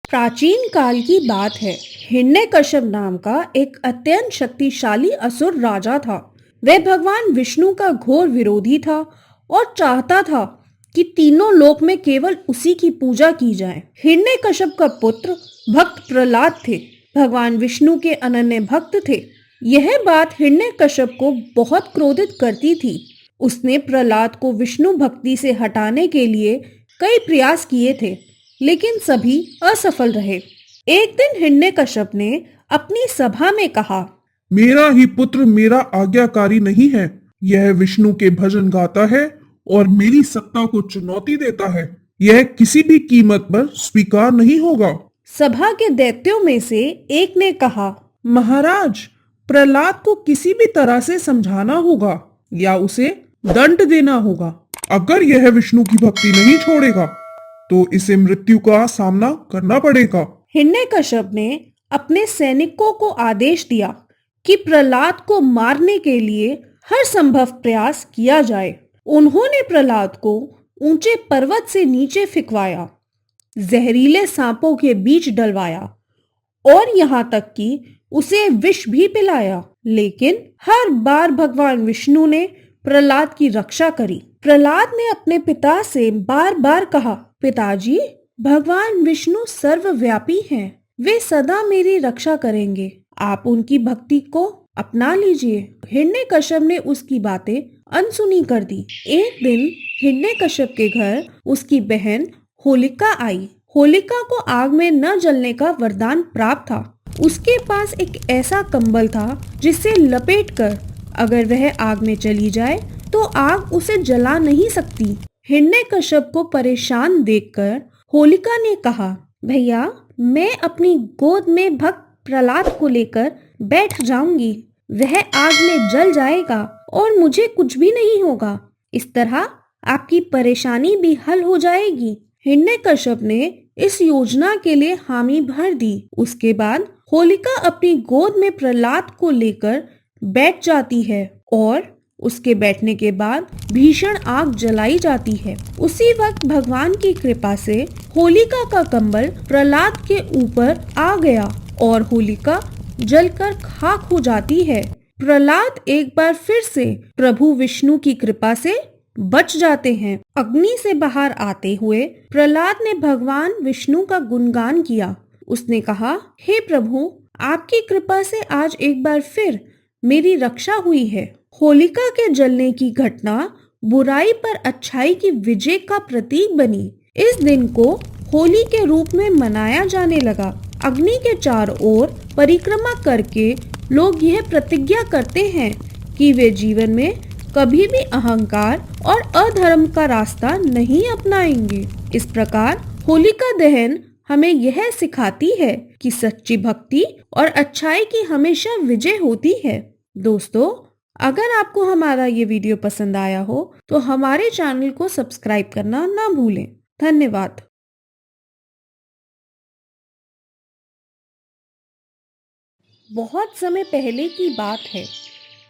प्राचीन काल की बात है। हिरण्यकश्यप नाम का एक अत्यंत शक्तिशाली असुर राजा था। वह भगवान विष्णु का घोर विरोधी था और चाहता था कि तीनों लोक में केवल उसी की पूजा की जाए। हिरण्यकश्यप का पुत्र भक्त प्रहलाद थे। भगवान विष्णु के अनन्य भक्त थे। यह बात हिरण्यकश्यप को बहुत क्रोधित करती थी। उसने प्रहलाद को विष्णु भक्ति से हटाने के लिए कई प्रयास किए थे, लेकिन सभी असफल रहे। एक दिन हिरण्यकश्यप ने अपनी सभा में कहा, मेरा ही पुत्र मेरा आज्ञाकारी नहीं है। यह विष्णु के भजन गाता है और मेरी सत्ता को चुनौती देता है। यह किसी भी कीमत पर स्वीकार नहीं होगा। सभा के दैत्यों में से एक ने कहा, महाराज, प्रहलाद को किसी भी तरह से समझाना होगा या उसे दंड देना होगा। अगर यह विष्णु की भक्ति नहीं छोड़ेगा तो इसे मृत्यु का सामना करना पड़ेगा। हिरण्यकश्यप ने अपने सैनिकों को आदेश दिया कि प्रहलाद को मारने के लिए हर संभव प्रयास किया जाए। उन्होंने प्रहलाद को ऊंचे पर्वत से नीचे फेंकवाया, जहरीले सांपों के बीच डलवाया और यहाँ तक कि उसे विष भी पिलाया। लेकिन हर बार भगवान विष्णु ने प्रहलाद की रक्षा करी। प्रहलाद ने अपने पिता से बार बार कहा, पिताजी, भगवान विष्णु सर्वव्यापी हैं। वे सदा मेरी रक्षा करेंगे। आप उनकी भक्ति को अपना लीजिए। हिरण्यकश्यप ने उसकी बातें अनसुनी कर दी। एक दिन हिरण्यकश्यप के घर उसकी बहन होलिका आई। होलिका को आग में न जलने का वरदान प्राप्त था। उसके पास एक ऐसा कंबल था जिसे लपेटकर अगर वह आग में चली जाए तो आग उसे जला नहीं सकती। हिरण्यकश्यप को परेशान देखकर होलिका ने कहा, भैया, मैं अपनी गोद में भक्त प्रहलाद को लेकर बैठ जाऊंगी। वह आग में जल जाएगा और मुझे कुछ भी नहीं होगा। इस तरह आपकी परेशानी भी हल हो जाएगी। हिरण्यकश्यप ने इस योजना के लिए हामी भर दी। उसके बाद होलिका अपनी गोद में प्रहलाद को लेकर बैठ जाती है और उसके बैठने के बाद भीषण आग जलाई जाती है। उसी वक्त भगवान की कृपा से होलिका का कंबल प्रहलाद के ऊपर आ गया और होलिका जलकर खाक हो जाती है। प्रहलाद एक बार फिर से प्रभु विष्णु की कृपा से बच जाते हैं। अग्नि से बाहर आते हुए प्रहलाद ने भगवान विष्णु का गुणगान किया। उसने कहा, हे प्रभु, आपकी कृपा से आज एक बार फिर मेरी रक्षा हुई है। होलिका के जलने की घटना बुराई पर अच्छाई की विजय का प्रतीक बनी। इस दिन को होली के रूप में मनाया जाने लगा। अग्नि के चारों ओर परिक्रमा करके लोग यह प्रतिज्ञा करते हैं कि वे जीवन में कभी भी अहंकार और अधर्म का रास्ता नहीं अपनाएंगे। इस प्रकार होलिका दहन हमें यह सिखाती है कि सच्ची भक्ति और अच्छाई की हमेशा विजय होती है। दोस्तों, अगर आपको हमारा ये वीडियो पसंद आया हो तो हमारे चैनल को सब्सक्राइब करना ना भूलें। धन्यवाद। बहुत समय पहले की बात है।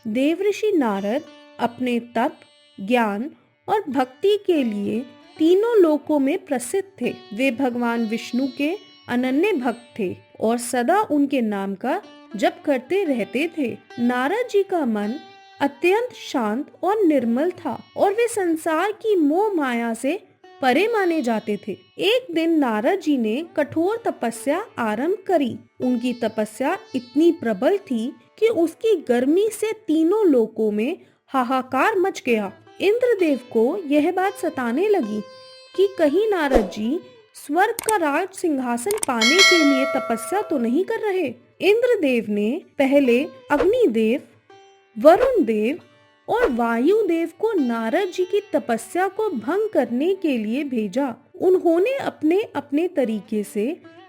देवऋषि नारद अपने तप, ज्ञान और भक्ति के लिए तीनों लोकों में प्रसिद्ध थे। वे भगवान विष्णु के अनन्य भक्त थे और सदा उनके नाम का जप करते रहते थे। नारद जी का मन अत्यंत शांत और निर्मल था और वे संसार की मोह माया से परे माने जाते थे। एक दिन नारद जी ने कठोर तपस्या आरंभ करी। उनकी तपस्या इतनी प्रबल थी कि उसकी गर्मी से तीनों लोकों में हाहाकार मच गया। इंद्रदेव को यह बात सताने लगी कि कहीं नारद जी स्वर्ग का राज सिंहासन पाने के लिए तपस्या तो नहीं कर रहे। इंद्रदेव ने पहले अग्निदेव, वरुण देव और वायु देव को नारद जी की तपस्या को भंग करने के लिए भेजा। उन्होंने अपने अपने तरीके से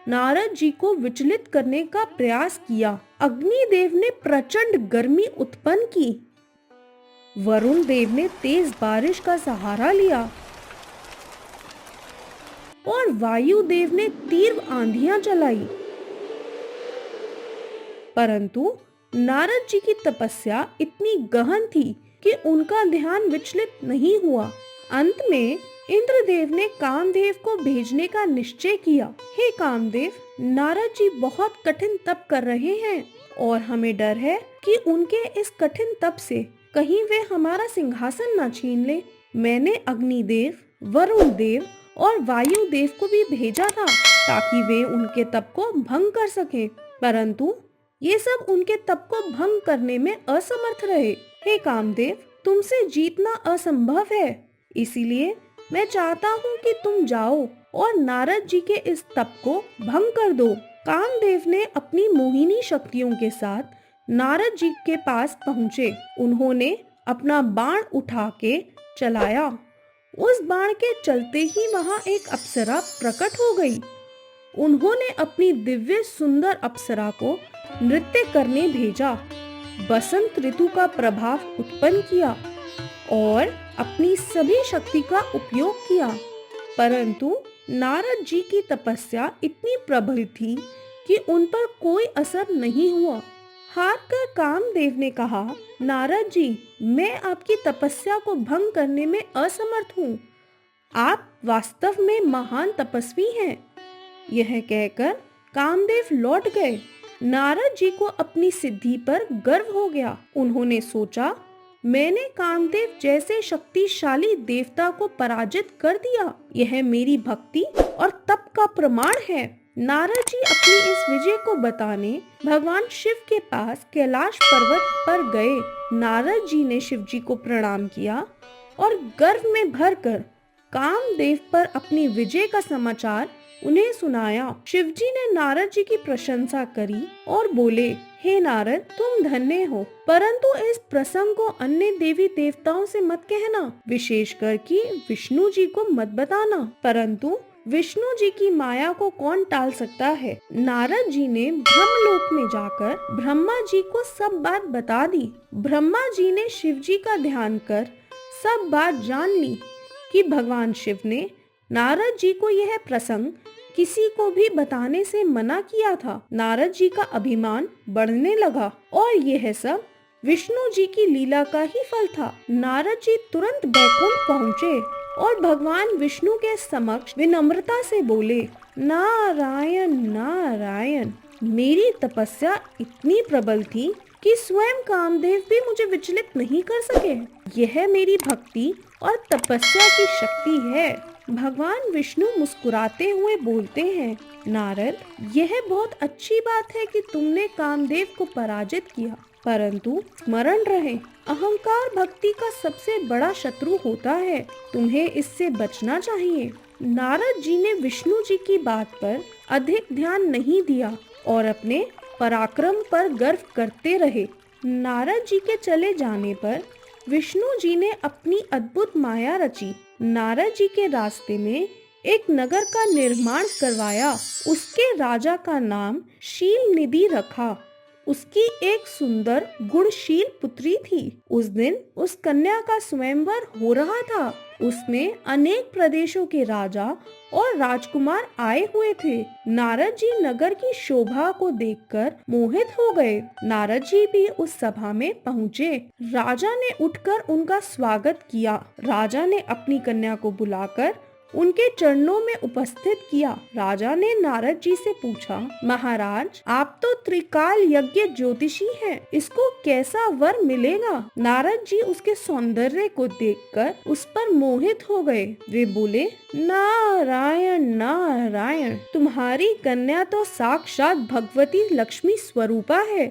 नारद जी को विचलित करने का प्रयास किया। अग्निदेव ने प्रचंड गर्मी उत्पन्न की। वरुण देव ने तेज बारिश का सहारा लिया और वायु देव ने तीव्र आंधियां चलाई। परंतु नारद जी की तपस्या इतनी गहन थी कि उनका ध्यान विचलित नहीं हुआ। अंत में इंद्रदेव ने कामदेव को भेजने का निश्चय किया। हे कामदेव, नारद जी बहुत कठिन तप कर रहे हैं और हमें डर है कि उनके इस कठिन तप से कहीं वे हमारा सिंहासन न छीन ले। मैंने अग्निदेव, वरुण देव और वायु देव को भी भेजा था ताकि वे उनके तप को भंग कर सके, परंतु ये सब उनके तप को भंग करने में असमर्थ रहे। हे कामदेव, तुमसे जीतना असंभव है, इसीलिए मैं चाहता हूँ कि तुम जाओ और नारद जी के इस तप को भंग कर दो। कामदेव ने अपनी मोहिनी शक्तियों के साथ नारद जी के पास पहुँचे। उन्होंने अपना बाण उठा के चलाया। उस बाण के चलते ही वहाँ एक अप्सरा प्रकट हो गई। उन्होंने अपनी दिव्य सुंदर अप्सरा को नृत्य करने भेजा, बसंत ऋतु का प्रभाव उत्पन्न किया और अपनी सभी शक्ति का उपयोग किया, परंतु नारद जी की तपस्या इतनी प्रबल थी कि उन पर कोई असर नहीं हुआ। हार कर कामदेव ने कहा, नारद जी, मैं आपकी तपस्या को भंग करने में असमर्थ हूँ। आप वास्तव में महान तपस्वी हैं। यह कहकर कामदेव लौट गए। नारद जी को अपनी सिद्धि पर गर्व हो गया। उन्होंने सोचा, मैंने कामदेव जैसे शक्तिशाली देवता को पराजित कर दिया। यह मेरी भक्ति और तप का प्रमाण है। नारद जी अपनी इस विजय को बताने भगवान शिव के पास कैलाश पर्वत पर गए। नारद जी ने शिव जी को प्रणाम किया और गर्व में भरकर कामदेव पर अपनी विजय का समाचार उन्हें सुनाया। शिव जी ने नारद जी की प्रशंसा करी और बोले, हे नारद, तुम धन्य हो, परंतु इस प्रसंग को अन्य देवी देवताओं से मत कहना, विशेषकर कि विष्णु जी को मत बताना, परंतु विष्णु जी की माया को कौन टाल सकता है। नारद जी ने ब्रह्मलोक में जाकर ब्रह्मा जी को सब बात बता दी। ब्रह्मा जी ने शिव जी का ध्यान कर सब बात जान ली कि भगवान शिव ने नारद जी को यह प्रसंग किसी को भी बताने से मना किया था। नारद जी का अभिमान बढ़ने लगा और यह सब विष्णु जी की लीला का ही फल था। नारद जी तुरंत बैकुंठ पहुँचे और भगवान विष्णु के समक्ष विनम्रता से बोले, नारायण नारायण, मेरी तपस्या इतनी प्रबल थी कि स्वयं कामदेव भी मुझे विचलित नहीं कर सके। यह मेरी भक्ति और तपस्या की शक्ति है। भगवान विष्णु मुस्कुराते हुए बोलते हैं, नारद, यह बहुत अच्छी बात है कि तुमने कामदेव को पराजित किया, परंतु स्मरण रहे, अहंकार भक्ति का सबसे बड़ा शत्रु होता है। तुम्हें इससे बचना चाहिए। नारद जी ने विष्णु जी की बात पर अधिक ध्यान नहीं दिया और अपने पराक्रम पर गर्व करते रहे। नारद जी के चले जाने पर विष्णु जी ने अपनी अद्भुत माया रची। नारद जी के रास्ते में एक नगर का निर्माण करवाया। उसके राजा का नाम शील निधि रखा। उसकी एक सुंदर गुणशील पुत्री थी। उस दिन उस कन्या का स्वयंवर हो रहा था। उसमें अनेक प्रदेशों के राजा और राजकुमार आए हुए थे। नारद जी नगर की शोभा को देखकर मोहित हो गए। नारद जी भी उस सभा में पहुँचे। राजा ने उठकर उनका स्वागत किया। राजा ने अपनी कन्या को बुलाकर उनके चरणों में उपस्थित किया। राजा ने नारद जी से पूछा, महाराज, आप तो त्रिकाल यज्ञ ज्योतिषी हैं, इसको कैसा वर मिलेगा? नारद जी उसके सौंदर्य को देखकर उस पर मोहित हो गए। वे बोले, नारायण नारायण, तुम्हारी कन्या तो साक्षात भगवती लक्ष्मी स्वरूपा है।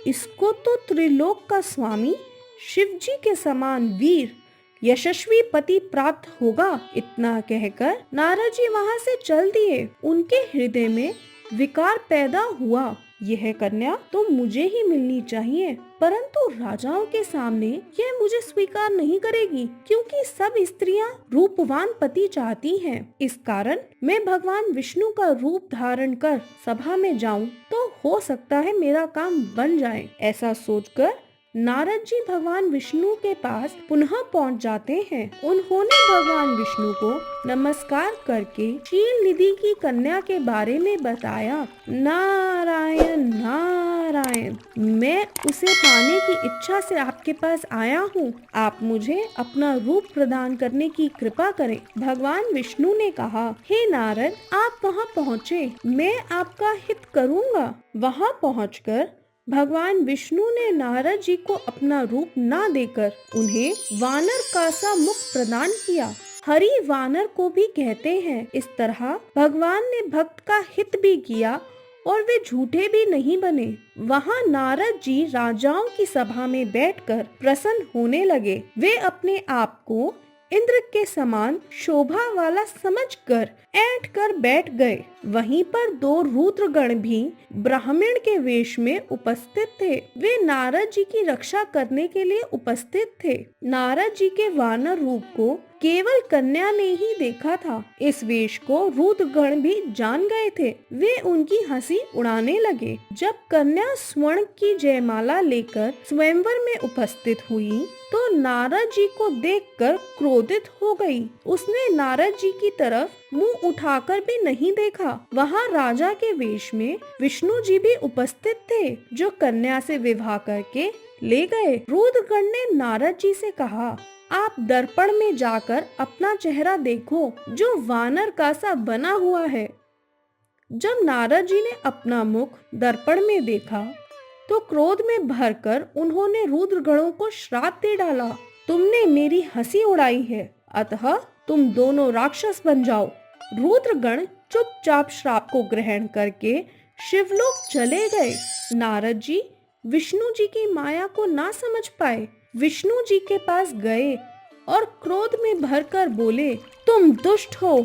इसको तो त्रिलोक का स्वामी शिव जी के समान वीर यशस्वी पति प्राप्त होगा। इतना कहकर नारद जी वहाँ से चल दिए। उनके हृदय में विकार पैदा हुआ, यह कन्या तो मुझे ही मिलनी चाहिए, परंतु राजाओं के सामने यह मुझे स्वीकार नहीं करेगी, क्योंकि सब स्त्रियां रूपवान पति चाहती हैं। इस कारण मैं भगवान विष्णु का रूप धारण कर सभा में जाऊं तो हो सकता है मेरा काम बन जाए। ऐसा सोचकर नारद जी भगवान विष्णु के पास पुनः पहुंच जाते हैं। उन्होंने भगवान विष्णु को नमस्कार करके क्षीर निधि की कन्या के बारे में बताया। नारायण नारायण, मैं उसे पाने की इच्छा से आपके पास आया हूँ। आप मुझे अपना रूप प्रदान करने की कृपा करें। भगवान विष्णु ने कहा, हे नारद, आप वहाँ पहुँचे, मैं आपका हित करूँगा। वहाँ पहुँचकर भगवान विष्णु ने नारद जी को अपना रूप ना देकर उन्हें वानर का सा मुख प्रदान किया। हरि वानर को भी कहते हैं। इस तरह भगवान ने भक्त का हित भी किया और वे झूठे भी नहीं बने। वहाँ नारद जी राजाओं की सभा में बैठकर प्रसन्न होने लगे। वे अपने आप को इंद्र के समान शोभा वाला समझकर ऐंठ कर बैठ गए। वहीं पर 2 रुद्रगण भी ब्राह्मण के वेश में उपस्थित थे। वे नारद जी की रक्षा करने के लिए उपस्थित थे। नारद जी के वानर रूप को केवल कन्या ने ही देखा था। इस वेश को रुद्रगण भी जान गए थे। वे उनकी हंसी उड़ाने लगे। जब कन्या स्वर्ण की जयमाला लेकर स्वयंवर में उपस्थित हुई तो नारद जी को देखकर क्रोधित हो गई। उसने नारद जी की तरफ मुंह उठाकर भी नहीं देखा। वहाँ राजा के वेश में विष्णु जी भी उपस्थित थे, जो कन्या से विवाह करके ले गए। रुद्रगण ने नारद जी से कहा, आप दर्पण में जाकर अपना चेहरा देखो, जो वानर का सा बना हुआ है। जब नारद जी ने अपना मुख दर्पण में देखा तो क्रोध में भरकर उन्होंने रुद्रगणों को श्राप दे डाला। तुमने मेरी हंसी उड़ाई है, अतः तुम दोनों राक्षस बन जाओ। रुद्रगण चुपचाप श्राप को ग्रहण करके शिवलोक चले गए। नारद जी विष्णु जी की माया को ना समझ पाए। विष्णु जी के पास गए और क्रोध में भरकर बोले, तुम दुष्ट हो,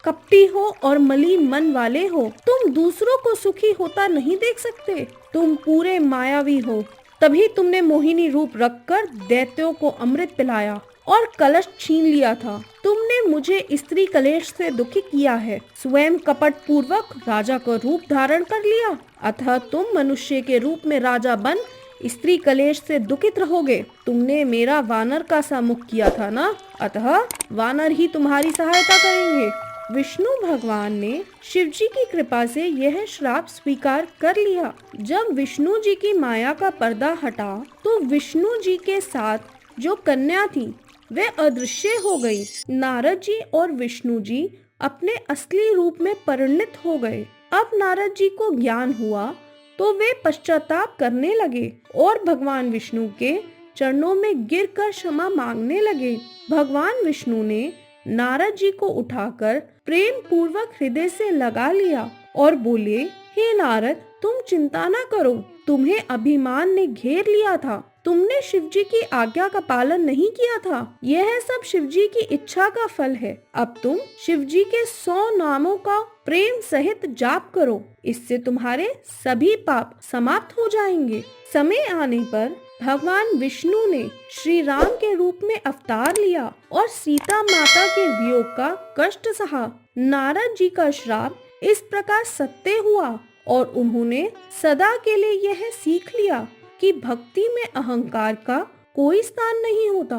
कपटी हो और मलिन मन वाले हो। तुम दूसरों को सुखी होता नहीं देख सकते। तुम पूरे मायावी हो। तभी तुमने मोहिनी रूप रखकर दैत्यों को अमृत पिलाया और कलश छीन लिया था। तुमने मुझे स्त्री कलेश से दुखी किया है। स्वयं कपट पूर्वक राजा का रूप धारण कर लिया, अतः तुम मनुष्य के रूप में राजा बन स्त्री कलेश से दुखित रहोगे। तुमने मेरा वानर का सा मुख किया था ना, अतः वानर ही तुम्हारी सहायता करेंगे। विष्णु भगवान ने शिव जी की कृपा से यह श्राप स्वीकार कर लिया। जब विष्णु जी की माया का पर्दा हटा तो विष्णु जी के साथ जो कन्या थी वह अदृश्य हो गई। नारद जी और विष्णु जी अपने असली रूप में परिणत हो गए। अब नारद जी को ज्ञान हुआ तो वे पश्चाताप करने लगे और भगवान विष्णु के चरणों में गिरकर क्षमा मांगने लगे। भगवान विष्णु ने नारद जी को उठाकर प्रेम पूर्वक हृदय से लगा लिया और बोले, हे नारद, तुम चिंता न करो। तुम्हें अभिमान ने घेर लिया था। तुमने शिव जी की आज्ञा का पालन नहीं किया था। यह सब शिव जी की इच्छा का फल है। अब तुम शिव जी के 100 नामों का प्रेम सहित जाप करो। इससे तुम्हारे सभी पाप समाप्त हो जाएंगे। समय आने पर भगवान विष्णु ने श्री राम के रूप में अवतार लिया और सीता माता के वियोग का कष्ट सहा। नारद जी का श्राप इस प्रकार सत्य हुआ और उन्होंने सदा के लिए यह सीख लिया कि भक्ति में अहंकार का कोई स्थान नहीं होता।